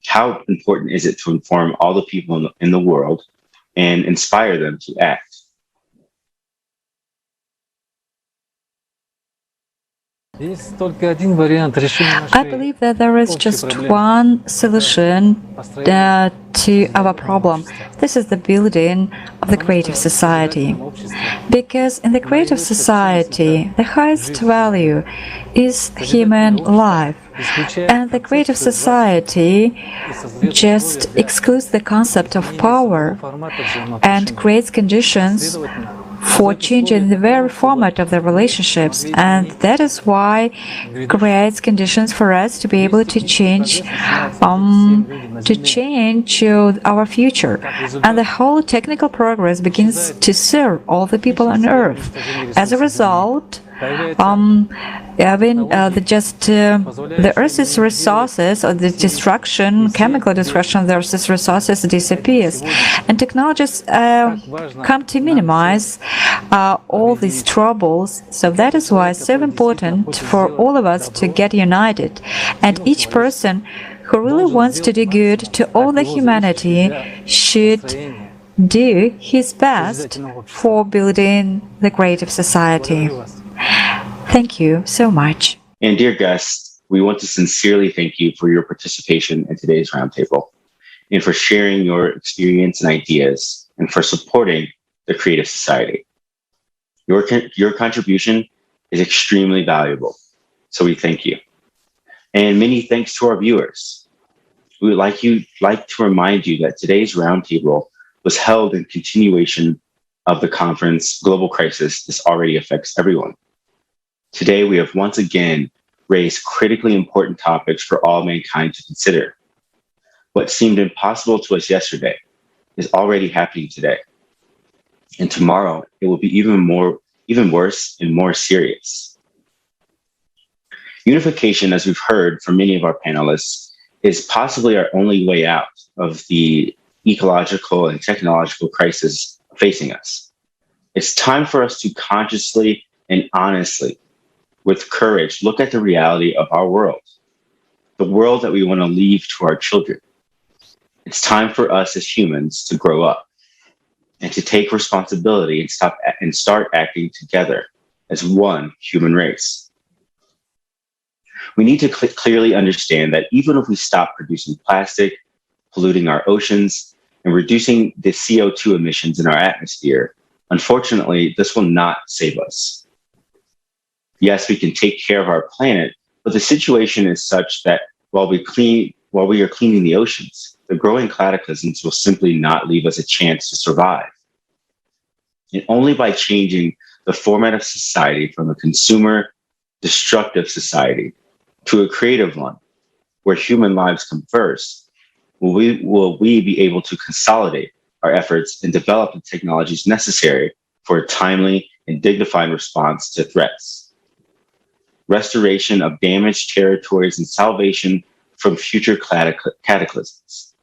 How important is it to inform all the people in the world and inspire them to act? I believe that there is just one solution to our problem. This is the building of the creative society. Because in the creative society, the highest value is human life. And the creative society just excludes the concept of power and creates conditions for changing the very format of the relationships, and that is why creates conditions for us to be able to change our future. And the whole technical progress begins to serve all the people on Earth. As a result, the Earth's resources, or the destruction, chemical destruction of the Earth's resources disappears, and technologies come to minimize all these troubles. So that is why it's so important for all of us to get united, and each person who really wants to do good to all the humanity should do his best for building the creative society. Thank you so much. And dear guests, we want to sincerely thank you for your participation in today's roundtable and for sharing your experience and ideas and for supporting the creative society. Your contribution is extremely valuable, so we thank you. And many thanks to our viewers. We would like to remind you that today's roundtable was held in continuation of the conference Global Crisis, This Already Affects Everyone. Today, we have once again raised critically important topics for all mankind to consider. What seemed impossible to us yesterday is already happening today. And tomorrow, it will be even worse and more serious. Unification, as we've heard from many of our panelists, is possibly our only way out of the ecological and technological crisis facing us. It's time for us to consciously and honestly, with courage, look at the reality of our world, the world that we want to leave to our children. It's time for us as humans to grow up and to take responsibility and start acting together as one human race. We need to clearly understand that even if we stop producing plastic, polluting our oceans, and reducing the CO2 emissions in our atmosphere, unfortunately, this will not save us. Yes, we can take care of our planet, but the situation is such that while we are cleaning the oceans, the growing cataclysms will simply not leave us a chance to survive. And only by changing the format of society from a consumer, destructive society to a creative one, where human lives come first, will we be able to consolidate our efforts and develop the technologies necessary for a timely and dignified response to threats, restoration of damaged territories, and salvation from future cataclysms.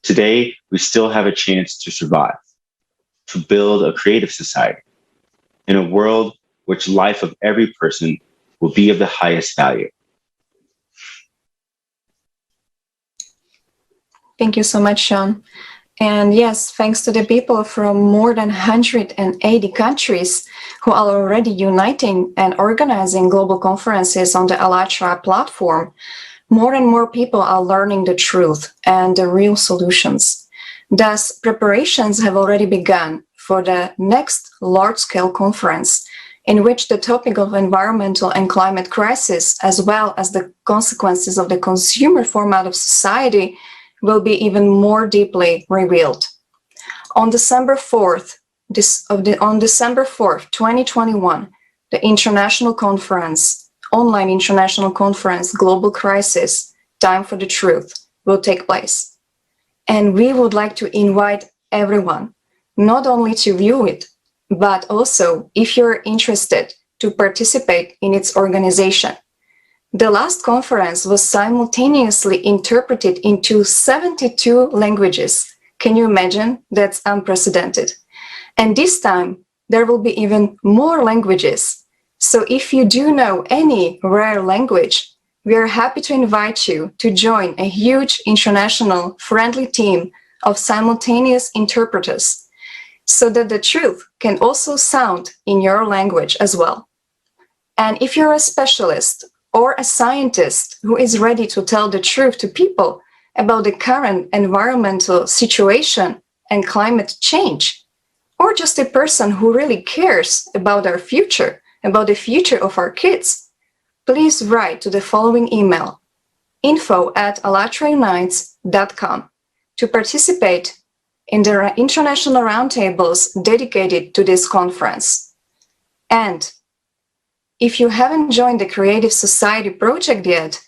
Today, we still have a chance to survive, to build a creative society in a world which life of every person will be of the highest value. Thank you so much, Sean. And yes, thanks to the people from more than 180 countries who are already uniting and organizing global conferences on the ALLATRA platform, more and more people are learning the truth and the real solutions. Thus, preparations have already begun for the next large-scale conference, in which the topic of environmental and climate crisis, as well as the consequences of the consumer format of society, will be even more deeply revealed. On December 4th, 2021, the online international conference, Global Crisis, Time for the Truth, will take place. And we would like to invite everyone, not only to view it, but also, if you're interested, to participate in its organization. The last conference was simultaneously interpreted into 72 languages Can you imagine? That's unprecedented. And this time, there will be even more languages. So if you do know any rare language, we are happy to invite you to join a huge international friendly team of simultaneous interpreters so that the truth can also sound in your language as well. And if you're a specialist or a scientist who is ready to tell the truth to people about the current environmental situation and climate change, or just a person who really cares about our future, about the future of our kids, please write to the following email, info@allatraunites.com, to participate in the international roundtables dedicated to this conference. And if you haven't joined the Creative Society project yet,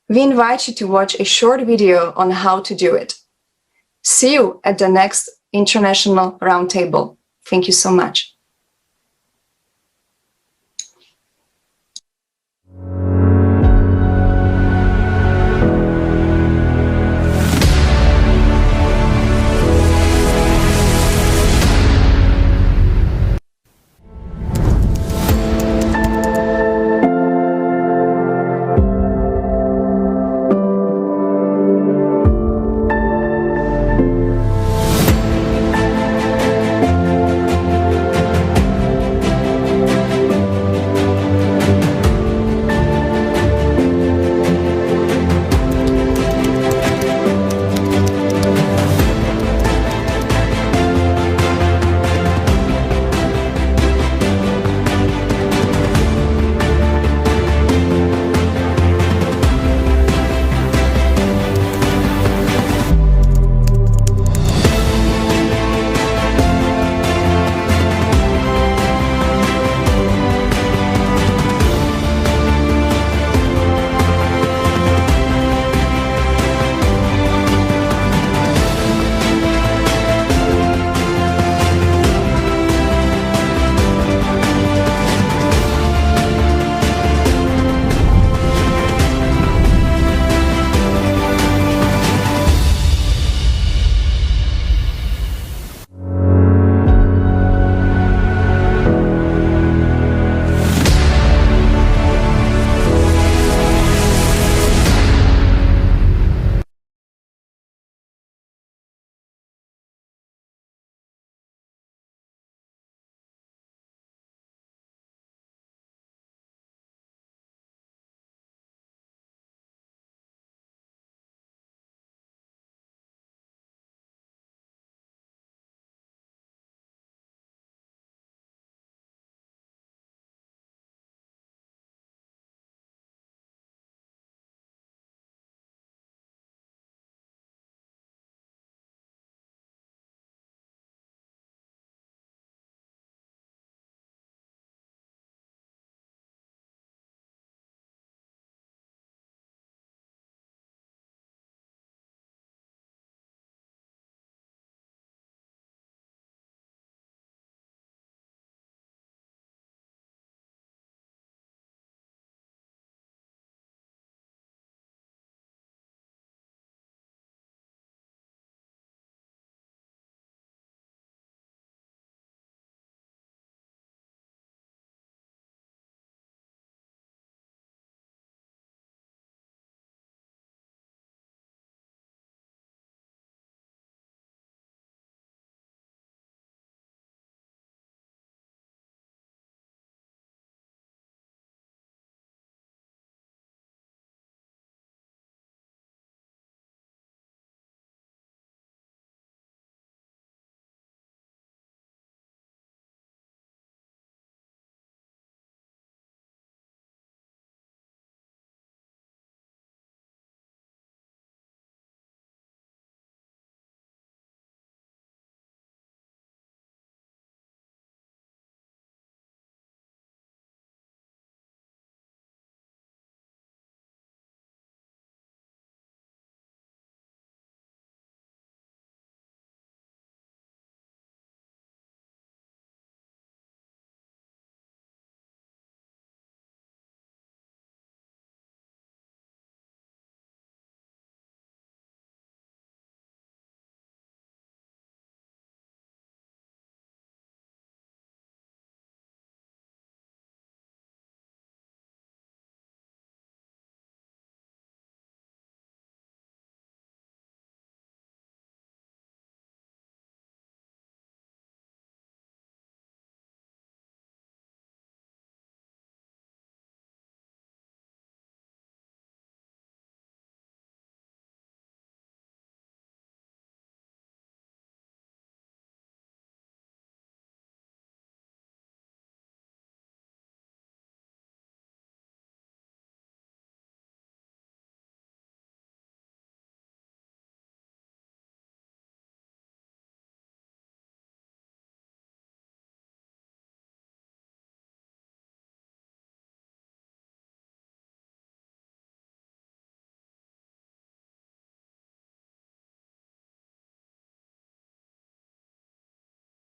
we invite you to watch a short video on how to do it. See you at the next International Roundtable. Thank you so much.